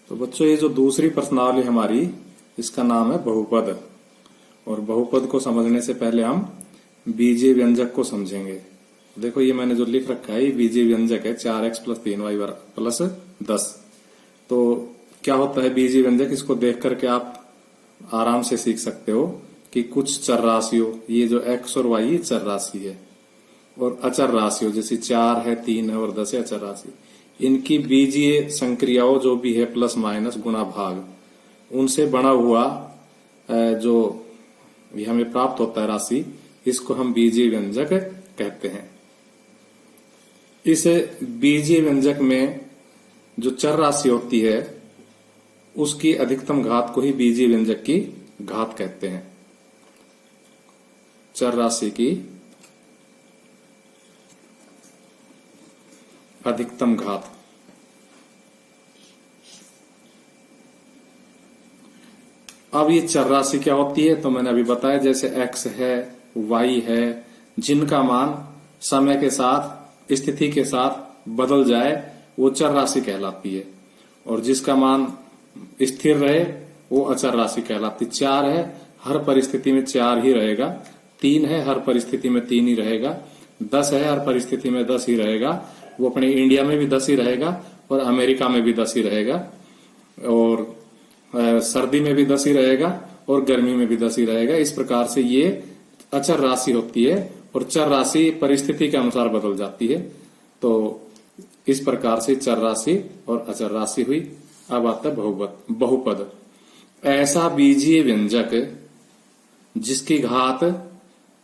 तो बच्चों ये जो दूसरी प्रश्नावली हमारी, इसका नाम है बहुपद। और बहुपद को समझने से पहले हम बीजीय व्यंजक को समझेंगे। देखो ये मैंने जो लिख रखा है ये बीजीय व्यंजक है, 4x + 3y + 10। तो क्या होता है बीजीय व्यंजक, इसको देख करके आप आराम से सीख सकते हो कि कुछ चर राशियों, ये जो x और y ये चर राशि है, और अचर राशियों जैसे 4 है, 3 है और 10 है अचर राशि, इनकी बीजीय संक्रियाओं जो भी है प्लस माइनस गुणा भाग, उनसे बना हुआ जो ये हमें प्राप्त होता है राशि, इसको हम बीजीय व्यंजक कहते हैं। इस बीजीय व्यंजक में जो चर राशि होती है उसकी अधिकतम घात को ही बीजीय व्यंजक की घात कहते हैं। चर राशि की अधिकतम घात। अब ये चर राशि क्या होती है, तो मैंने अभी बताया, जैसे x है, y है, जिनका मान समय के साथ, स्थिति के साथ बदल जाए वो चर राशि कहलाती है, और जिसका मान स्थिर रहे वो अचर राशि कहलाती है। 4 है, हर परिस्थिति में 4 ही रहेगा। 3 है, हर परिस्थिति में 3 ही रहेगा। 10 है, हर परिस्थिति में 10 ही रहेगा। वो अपने इंडिया में भी 10 ही रहेगा और अमेरिका में भी 10 ही रहेगा, और सर्दी में भी 10 ही रहेगा और गर्मी में भी 10 ही रहेगा। इस प्रकार से ये अचर राशि होती है, और चर राशि परिस्थिति के अनुसार बदल जाती है। तो इस प्रकार से चर राशि और अचर राशि हुई। अब आता है बहुपद। ऐसा बीजीय व्यंजक जिसकी घात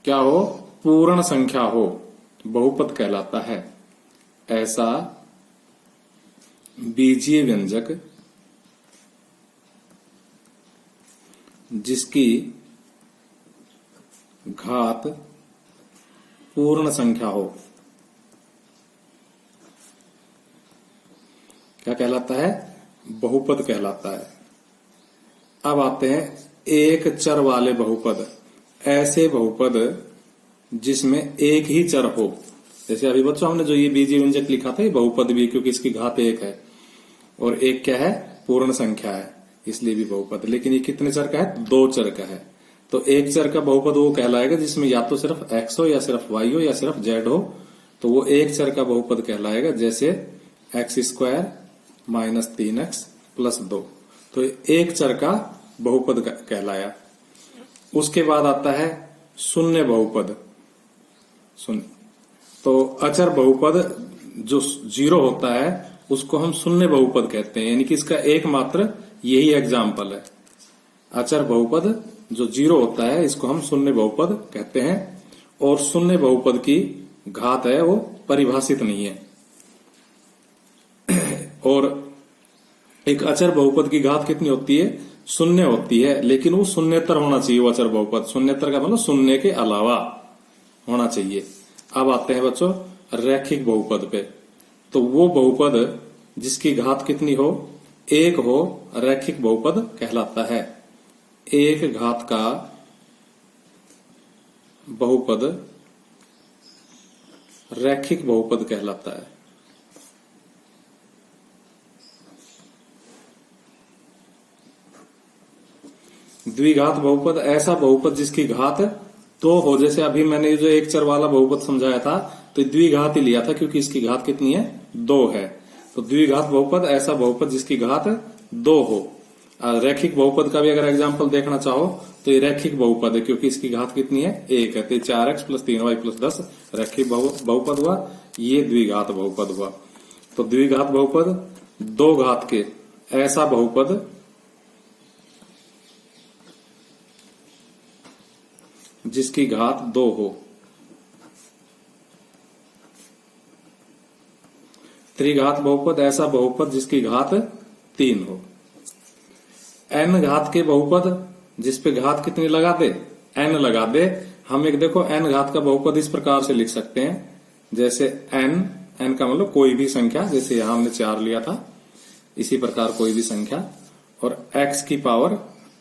क्या हो, पूर्ण संख्या हो, बहुपद कहलाता है। ऐसा बीजीय व्यंजक जिसकी घात पूर्ण संख्या हो, क्या कहलाता है, बहुपद कहलाता है। अब आते हैं एक चर वाले बहुपद। ऐसे बहुपद जिसमें एक ही चर हो, जैसे अभी बच्चों हमने जो ये बीजीय व्यंजक लिखा था ये बहुपद भी, क्योंकि इसकी घात 1 है और 1 क्या है, पूर्ण संख्या है, इसलिए भी बहुपद। लेकिन ये कितने चर का है, 2 चर का है। तो एक चर का बहुपद वो कहलाएगा जिसमें या तो सिर्फ x हो, या सिर्फ y हो, या सिर्फ z हो, तो वो एक चर का बहुपद कहलाएगा। जैसे x² - 3x + 2, तो एक चर का बहुपद कहलाया। उसके बाद आता है शून्य बहुपद। तो अचर बहुपद जो 0 होता है उसको हम शून्य बहुपद कहते हैं, यानी कि इसका एकमात्र यही एग्जाम्पल है। अचर बहुपद जो 0 होता है इसको हम शून्य बहुपद कहते हैं, और शून्य बहुपद की घात है वो परिभाषित नहीं है। और एक अचर बहुपद की घात कितनी होती है, शून्य होती है, लेकिन वो शून्यतर होना चाहिए। वो अचर बहुपद शून्यतर का मतलब शून्य के अलावा होना चाहिए। अब आते हैं बच्चों रैखिक बहुपद पे। तो वो बहुपद जिसकी घात कितनी हो, 1 हो, रैखिक बहुपद कहलाता है। एक घात का बहुपद रैखिक बहुपद कहलाता है। द्विघात बहुपद ऐसा बहुपद जिसकी घात 2 हो। जैसे अभी मैंने जो एक चर वाला बहुपद समझाया था तो द्विघात ही लिया था, क्योंकि इसकी घात कितनी है, 2 है। तो द्विघात बहुपद ऐसा बहुपद जिसकी घात 2 हो। रैखिक बहुपद का भी अगर एग्जांपल देखना चाहो तो ये रैखिक बहुपद है, क्योंकि इसकी घात कितनी है, 1 है। तो 4x + 3y + 10 रैखिक बहुपद हुआ। ये द्विघात बहुपद हुआ। तो द्विघात बहुपद 2 घात के ऐसा बहुपद जिसकी घात 2 हो। त्रिघात बहुपद ऐसा बहुपद जिसकी घात 3 हो। n घात के बहुपद जिसपे घात कितनी लगा दे, n लगा दे। हम एक देखो n घात का बहुपद इस प्रकार से लिख सकते हैं, जैसे n का मतलब कोई भी संख्या, जैसे यहां हमने 4 लिया था, इसी प्रकार कोई भी संख्या, और x की पावर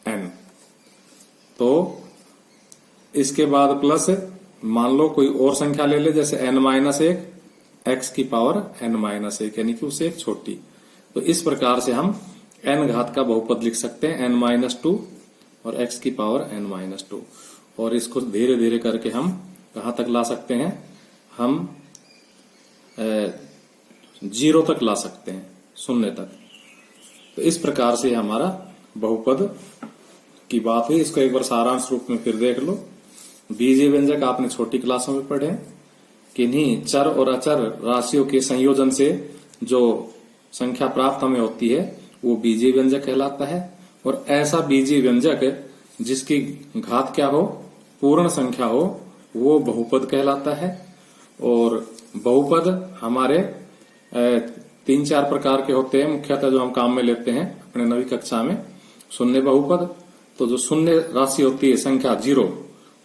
n। तो इसके बाद प्लस, मान लो कोई और संख्या ले ले, जैसे n-1, x की पावर n-1, यानी कि उससे एक छोटी। तो इस प्रकार से हम n घात का बहुपद लिख सकते हैं n-2 और x की पावर n-2 और इसको धीरे धीरे करके हम कहां तक ला सकते हैं, हम 0 तक ला सकते हैं, 0 तक। तो इस प्रकार से हमारा बहुपद की बात हुई। इसको एक बार सारांश रूप में फिर देख लो। बीजीय व्यंजक आपने छोटी क्लासों में पढ़े, किन्हीं चर और अचर राशियों के संयोजन से जो संख्या प्राप्त हमें होती है वो बीजीय व्यंजक कहलाता है। और ऐसा बीजीय व्यंजक जिसकी घात क्या हो, पूर्ण संख्या हो, वो बहुपद कहलाता है। और बहुपद हमारे 3-4 प्रकार के होते हैं मुख्यतः, जो हम काम में लेते हैं अपने 9वीं कक्षा में। शून्य बहुपद, तो जो शून्य राशि होती है संख्या 0,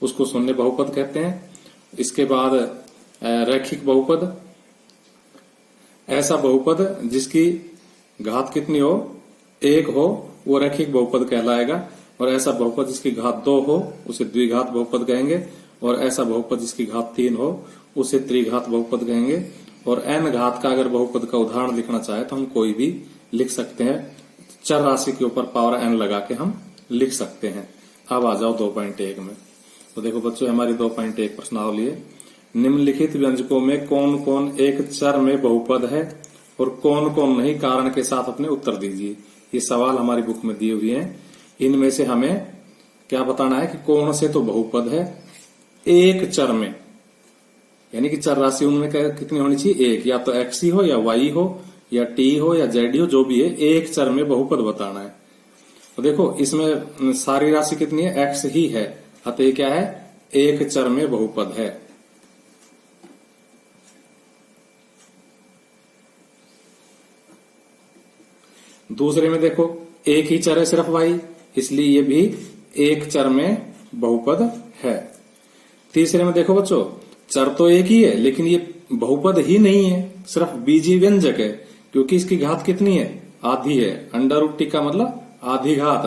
उसको शून्य बहुपद कहते हैं। इसके बाद रैखिक बहुपद, ऐसा बहुपद जिसकी घात कितनी हो, 1 हो, वो रैखिक बहुपद कहलाएगा। और ऐसा बहुपद जिसकी घात 2 हो उसे द्विघात बहुपद कहेंगे। और ऐसा बहुपद जिसकी घात 3 हो उसे त्रिघात बहुपद कहेंगे। और n घात का अगर बहुपद का उदाहरण लिखना चाहे तो हम कोई भी लिख सकते हैं, चर राशि के ऊपर पावर n लगा के हम लिख सकते हैं। अब आ जाओ 2.1 में। तो देखो बच्चों, हमारी 2.1 प्रश्नावली है। निम्नलिखित व्यंजकों में कौन कौन एक चर में बहुपद है और कौन कौन नहीं, कारण के साथ अपने उत्तर दीजिए। ये सवाल हमारी बुक में दिए हुए हैं। इनमें से हमें क्या बताना है कि कौन से तो बहुपद है एक चर में, यानी कि चर राशि उनमें कितनी होनी चाहिए, एक, या तो x ही हो या y हो या t हो या z हो, जो भी है एक चर में बहुपद बताना है। तो देखो इसमें सारी राशि कितनी है, x ही है, अतः क्या है, एक चर में बहुपद है। दूसरे में देखो एक ही चर है सिर्फ y, इसलिए ये भी एक चर में बहुपद है। तीसरे में देखो बच्चों, चर तो एक ही है लेकिन ये बहुपद ही नहीं है, सिर्फ बीजीय व्यंजक है, क्योंकि इसकी घात कितनी है, आधी है। √t का मतलब आधी घात,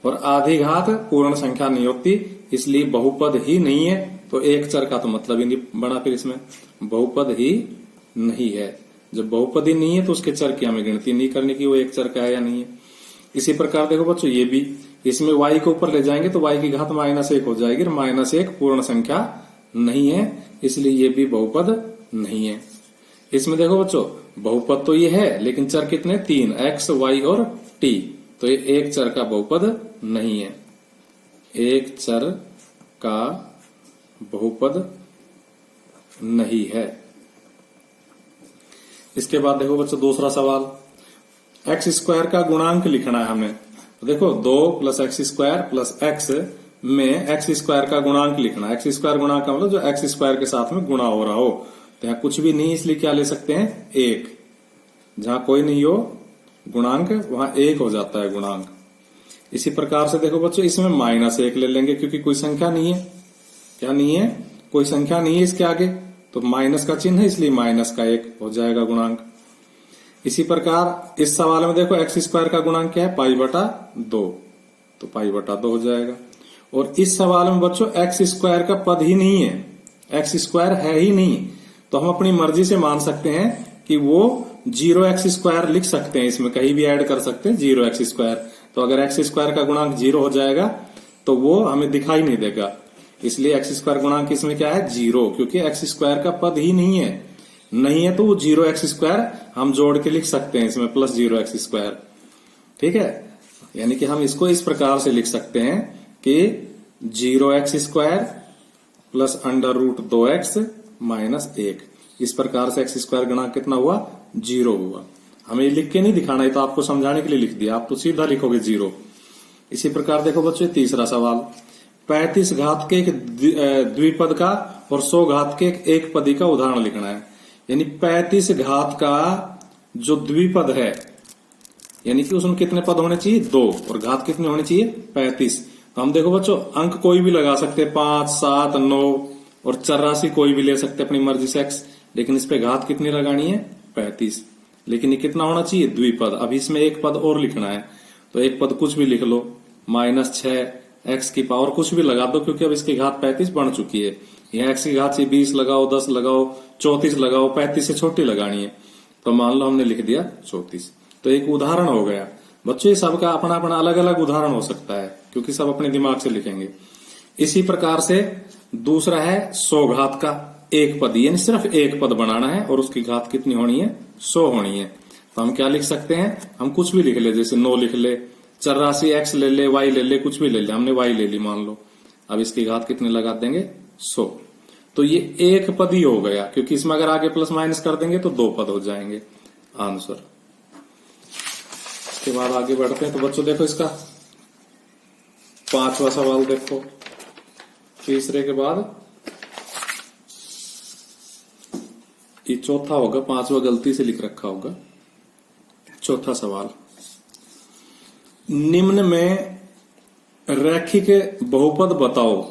और आधी घात पूर्ण संख्या नहीं होती, इसलिए बहुपद ही नहीं है। तो एक चर का तो मतलब ही नहीं बना, फिर इसमें बहुपद ही नहीं है। जब बहुपद ही नहीं है तो उसके चर की हमें गिनती नहीं करने की, वो एक चर का है या नहीं है। इसी प्रकार देखो बच्चों, ये भी, इसमें y को ऊपर ले जाएंगे तो y की घात -1 हो जाएगी, -1 पूर्ण संख्या नहीं है, इसलिए ये भी बहुपद नहीं है। इसमें देखो बच्चों, बहुपद तो ये है लेकिन चर कितने, 3, x, y और t, तो ये एक चर का बहुपद नहीं है, एक चर का बहुपद नहीं है। इसके बाद देखो बच्चों दूसरा सवाल, x² का गुणांक लिखना है हमें। तो देखो 2 + x² + x में x² का गुणांक लिखना है। x² गुणांक का मतलब जो x² के साथ में गुणा हो रहा हो। तो यहाँ कुछ भी नहीं, इसलिए क्या ले सकते हैं, 1। जहां कोई नहीं हो गुणांक वहां 1 हो जाता है गुणांक। इसी प्रकार से देखो बच्चों, इसमें -1 ले लेंगे क्योंकि कोई संख्या नहीं है। क्या नहीं है, कोई संख्या नहीं है इसके आगे, तो माइनस का चिन्ह है, इसलिए -1 हो जाएगा गुणांक। इसी प्रकार इस सवाल में देखो x² का गुणांक क्या है, π/2, तो π/2 हो जाएगा। और इस सवाल में बच्चों x² का पद ही नहीं है, x² है ही नहीं, तो हम अपनी मर्जी से मान सकते हैं कि वो 0x² लिख सकते हैं, इसमें कहीं भी ऐड कर सकते हैं 0x²। तो अगर x² का गुणांक 0 हो जाएगा तो वो हमें दिखाई नहीं देगा, इसलिए x² गुणांक इसमें क्या है, 0, क्योंकि x² का पद ही नहीं है तो वो 0x² हम जोड़ के लिख सकते हैं इसमें +0x²। ठीक है, यानी कि हम इसको इस प्रकार से लिख सकते हैं कि 0x² + √2x - 1। इस प्रकार से x² गुणांक कितना हुआ, 0 हुआ। हमें लिख के नहीं दिखाना है, तो आपको समझाने के लिए लिख दिया, आप तो सीधा लिखोगे 0। इसी प्रकार देखो बच्चों तीसरा सवाल, 35 घात के एक द्विपद का और 100 घात के एक पदी का उदाहरण लिखना है। यानी 35 घात का जो द्विपद है, यानी कि उसमें कितने पद होने चाहिए, 2, और घात कितनी होनी चाहिए, 35। तो हम देखो बच्चों अंक कोई भी लगा सकते हैं, 5, 7, 9, और चर राशि कोई भी ले सकते हैं अपनी मर्जी से x, लेकिन इस पे घात कितनी लगानी है, 35। लेकिन ये कितना होना चाहिए, द्विपद। अब इसमें एक पद और लिखना है, तो एक पद कुछ भी लिख लो, -6 x की पावर कुछ भी लगा दो, क्योंकि अब इसकी घात 35 बन चुकी है। यहाँ x की घात से 20 लगाओ, 10 लगाओ, 34 लगाओ, 35 से छोटी लगानी है, तो मान लो हमने लिख दिया 34। तो एक उदाहरण हो गया, बच्चों ये सबका अपना अपना अलग अलग उदाहरण हो सकता है, क्योंकि सब अपने दिमाग से लिखेंगे। इसी प्रकार से दूसरा है 100 घात का एक पद, यानी सिर्फ एक पद बनाना है और उसकी घात कितनी होनी है, 100 होनी है। तो हम क्या लिख सकते हैं, हम कुछ भी लिख ले, जैसे 9 लिख ले, चरराशि x ले ले, y ले ले, कुछ भी ले ले, हमने y ले ली मान लो। अब इसकी घात कितने लगा देंगे, 100। तो ये एक पद ही हो गया, क्योंकि इसमें अगर आगे प्लस माइनस कर देंगे तो 2 पद हो जाएंगे आंसर। इसके बाद आगे बढ़ते हैं। तो बच्चों देखो इसका 5वां सवाल देखो, तीसरे के बाद ये चौथा होगा, 5वां गलती से लिख रखा होगा। चौथा सवाल, निम्न में रैखिक बहुपद बताओ।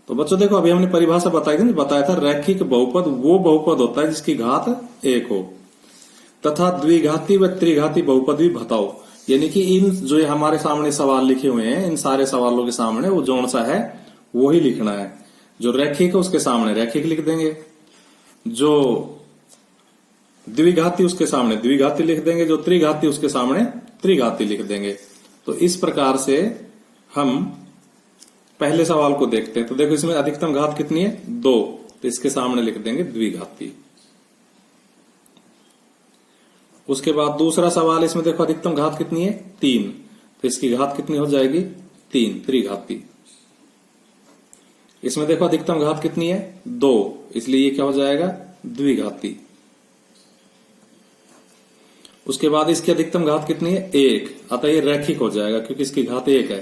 तो बच्चों देखो अभी हमने परिभाषा बताई थी, बताया था रैखिक बहुपद वो बहुपद होता है जिसकी घात 1 हो, तथा द्विघाती व त्रिघाती बहुपद भी बताओ। यानी कि इन जो हमारे सामने सवाल लिखे हुए हैं, इन सारे सवालों के सामने वो जोन सा है वो ही लिखना है। जो रैखिक है उसके सामने रैखिक लिख देंगे, जो द्विघाती उसके सामने द्विघाती लिख देंगे, जो त्रिघाती उसके सामने त्रिघाती लिख देंगे। तो इस प्रकार से हम पहले सवाल को देखते हैं। तो देखो इसमें अधिकतम घात कितनी है, 2, तो इसके सामने लिख देंगे द्विघाती। उसके बाद दूसरा सवाल, इसमें देखो अधिकतम घात कितनी है, 3, तो इसकी घात कितनी हो जाएगी, 3, त्रिघाती। इसमें देखो अधिकतम घात कितनी है, 2, इसलिए ये क्या हो जाएगा, द्विघाती। उसके बाद इसकी अधिकतम घात कितनी है, 1, अतः ये रैखिक हो जाएगा, क्योंकि इसकी घात 1 है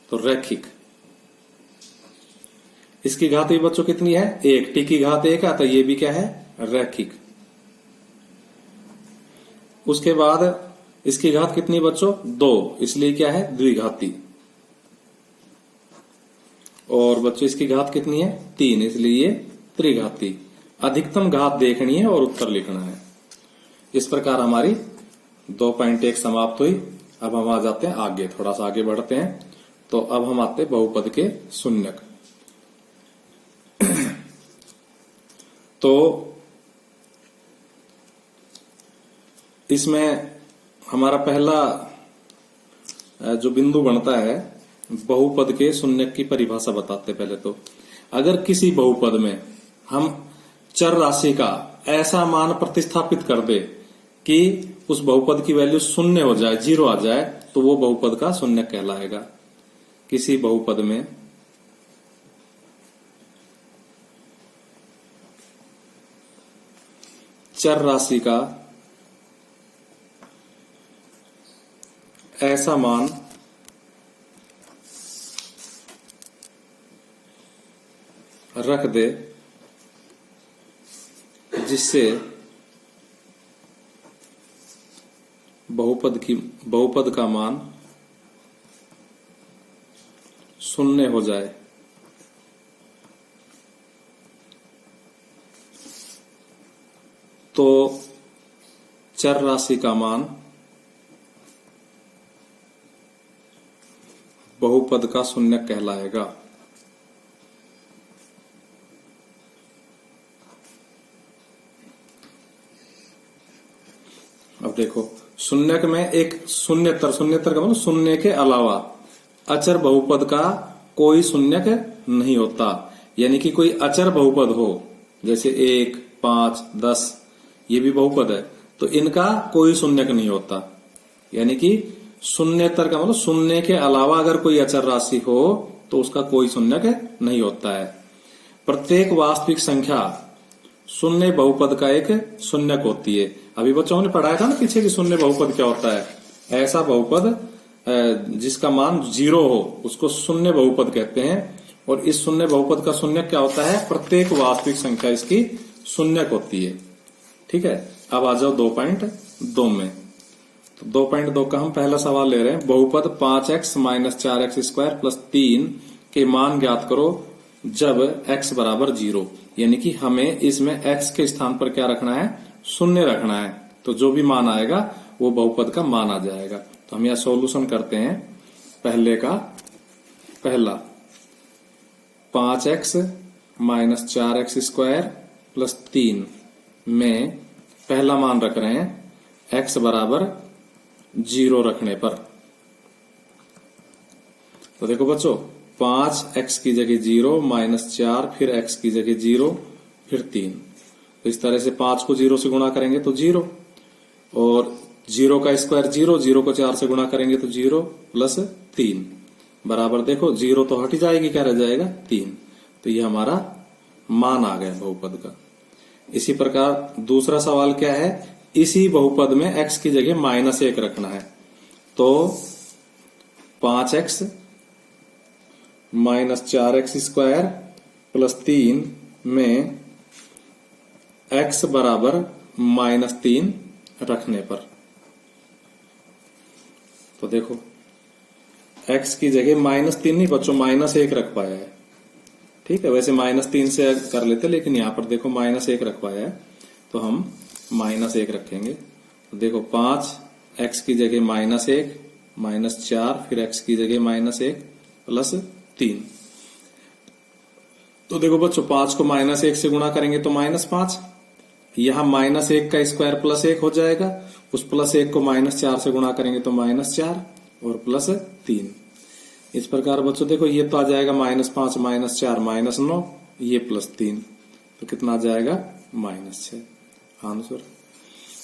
तो रैखिक। इसकी घात भी बच्चों कितनी है, 1, टी की घात 1 है, अतः ये भी क्या है, रैखिक। उसके बाद इसकी घात कितनी बच्चों, 2, इसलिए क्या है, द्विघाती। और बच्चों इसकी घात कितनी है, 3, इसलिए ये त्रिघाती। अधिकतम घात देखनी है और उत्तर लिखना है। इस प्रकार हमारी 2.1 समाप्त हुई। अब हम आ जाते हैं आगे, थोड़ा सा आगे बढ़ते हैं। तो अब हम आते हैं बहुपद के शून्यक। तो इसमें हमारा पहला जो बिंदु बनता है, बहुपद के शून्यक की परिभाषा बताते पहले। तो अगर किसी बहुपद में हम चर राशि का ऐसा मान प्रतिस्थापित कर दे कि उस बहुपद की वैल्यू 0 हो जाए, 0 आ जाए, तो वो बहुपद का शून्यक कहलाएगा। किसी बहुपद में चर राशि का ऐसा मान रख दे जिससे बहुपद का मान 0 हो जाए, तो चर राशि का मान बहुपद का शून्यक कहलाएगा। अब देखो शून्यक में एक शून्यतर का मतलब शून्य के अलावा अचर बहुपद का कोई शून्यक नहीं होता। यानी कि कोई अचर बहुपद हो, जैसे 1, 5, 10, ये भी बहुपद है, तो इनका कोई शून्यक नहीं होता। यानी कि शून्यतर का मतलब शून्य के अलावा अगर कोई अचर राशि हो तो उसका कोई शून्यक नहीं होता है। प्रत्येक वास्तविक संख्या शून्य बहुपद का एक शून्यक होती है। अभी बच्चों ने पढ़ाया था ना पीछे कि शून्य बहुपद क्या होता है। ऐसा बहुपद जिसका मान 0 हो उसको शून्य बहुपद कहते हैं। और इस शून्य बहुपद का शून्यक क्या होता है, प्रत्येक वास्तविक संख्या इसकी शून्यक होती है। ठीक है, अब आ जाओ 2.2 में। तो 2.2 का हम पहला सवाल ले रहे हैं। बहुपद 5x - 4x² + 3 के मान ज्ञात करो जब x बराबर 0। यानी कि हमें इसमें x के स्थान पर क्या रखना है, 0 रखना है। तो जो भी मान आएगा वो बहुपद का मान आ जाएगा। तो हम यह सॉल्यूशन करते हैं। पहले का पहला 5x - 4x² + 3 में पहला मान रख रहे हैं x बराबर जीरो रखने पर। तो देखो बच्चों, 5x की जगह 0 -4, फिर x की जगह 0, फिर 3। तो इस तरह से 5 को 0 से गुणा करेंगे तो 0, और 0 का स्क्वायर 0, 0 को 4 से गुणा करेंगे तो 0 प्लस 3 बराबर, देखो 0 तो हट ही जाएगी, क्या रह जाएगा 3। तो ये हमारा मान आ गया बहुपद का। इसी प्रकार दूसरा सवाल क्या है, इसी बहुपद में x की जगह -1 रखना है। तो 5x -4x स्क्वायर प्लस 3 में x बराबर -3 रखने पर। तो देखो x की जगह -3 नहीं बच्चों, -1 रख पाया है। ठीक है, वैसे -3 से कर लेते, लेकिन यहां पर देखो -1 रखवाया है, तो हम -1 रखेंगे। तो देखो 5x की जगह -1 -4, फिर x की जगह -1 प्लस 3। तो देखो बच्चों 5 को -1 से गुणा करेंगे तो -5, यहां -1 का स्क्वायर +1 हो जाएगा, उस +1 को -4 से गुणा करेंगे तो -4 और प्लस 3। इस प्रकार बच्चों देखो ये तो आ जाएगा -5 -4 -9, ये +3, तो कितना आ जाएगा -6 आंसर।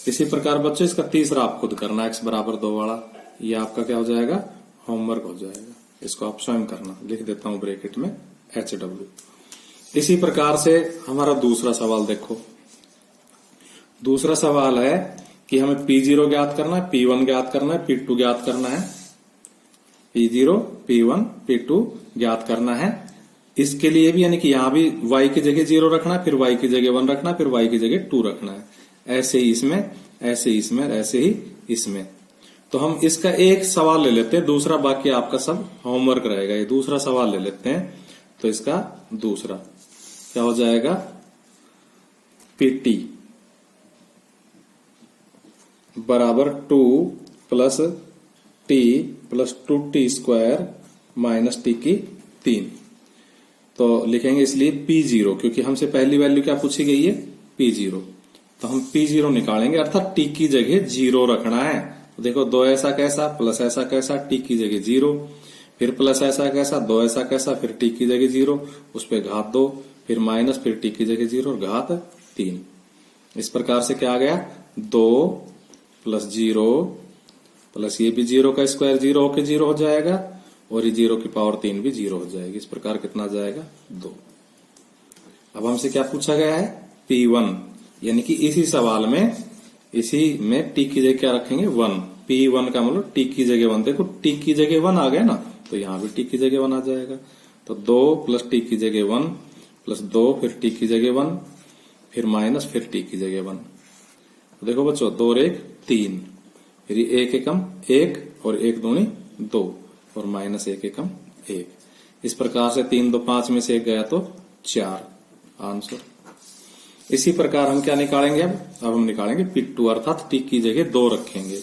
इसी प्रकार बच्चों इसका तीसरा आप खुद करना, x बराबर 2 वाला, ये आपका क्या हो जाएगा, होमवर्क हो जाएगा। इसको आप स्वयं करना, लिख देता हूं ब्रैकेट में HW। इसी प्रकार से हमारा दूसरा सवाल देखो। दूसरा सवाल है कि हमें P0 ज्ञात करना है, P1 ज्ञात करना है, P2 ज्ञात करना है। P0, P1, P2 ज्ञात करना है। इसके लिए भी यानी कि यहां भी y की जगह 0 रखना है, फिर y की जगह 1 रखना है, फिर y की जगह 2 रखना है। ऐसे ही इसमें, ऐसे ही इसमें, ऐसे ही इसमें। तो हम इसका एक सवाल ले लेते हैं, दूसरा बाकी आपका सब होमवर्क रहेगा। ये दूसरा सवाल ले लेते हैं। तो इसका दूसरा क्या हो जाएगा, PT बराबर 2 plus t plus 2t square minus t की 3। तो लिखेंगे इसलिए P0, क्योंकि हमसे पहली वैल्यू क्या पूछी गई है, P0। तो हम P0 निकालेंगे, अर्थात t की जगह 0 रखना है। तो देखो 2 ऐसा कैसा, प्लस ऐसा कैसा, t की जगह 0, फिर प्लस ऐसा कैसा, 2 ऐसा कैसा, फिर t की जगह 0, उस पे घात 2, फिर माइनस, फिर t की जगह 0 और घात 3। इस प्रकार से क्या आ गया, 2 प्लस 0 प्लस ये भी 0 का स्क्वायर 0 होके 0 हो जाएगा, और ये 0 की पावर 3 भी 0 हो जाएगी। इस प्रकार कितना आ जाएगा, 2। अब हमसे क्या पूछा गया है, P1, यानी कि इसी सवाल में, इसी में t की जगह क्या रखेंगे, 1। P1 का मतलब t की जगह 1। देखो t की जगह 1 आ गया ना, तो यहां भी t की जगह 1 आ जाएगा। तो 2 प्लस t की जगह 1 प्लस 2, फिर t की जगह 1, फिर माइनस, फिर t की जगह 1। तो देखो बच्चों 2 और 1 3, फिर 1 एकम 1 और 1 दूनी 2 और माइनस 1 एकम 1। इस प्रकार से 3 2 5 में से 1 गया तो 4 आंसर। इसी प्रकार हम क्या निकालेंगे, अब हम निकालेंगे P2, अर्थात t की जगह 2 रखेंगे।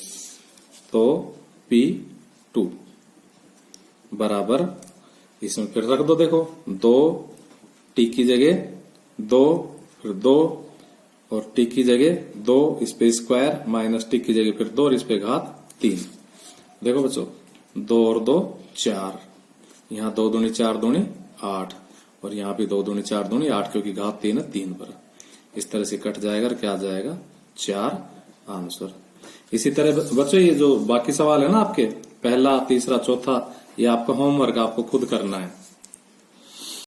तो P2 बराबर, इसमें फिर रख दो, देखो 2 t की जगह 2, फिर 2 और t की जगह 2, इस पे स्क्वायर, माइनस t की जगह फिर 2 और इस पे घात 3। देखो बच्चों 2 और 2 4, यहाँ 2 दूनी 4 दूनी 8, और यहाँ भी 2 दूनी 4 दूनी 8, क्योंकि घात 3 है 3 पर। इस तरह से कट जाएगा और क्या आ जाएगा, 4 आंसर। इसी तरह बच्चों ये जो बाकी सवाल है ना आपके, पहला, तीसरा, चौथा, ये आपका होमवर्क आपको खुद करना है।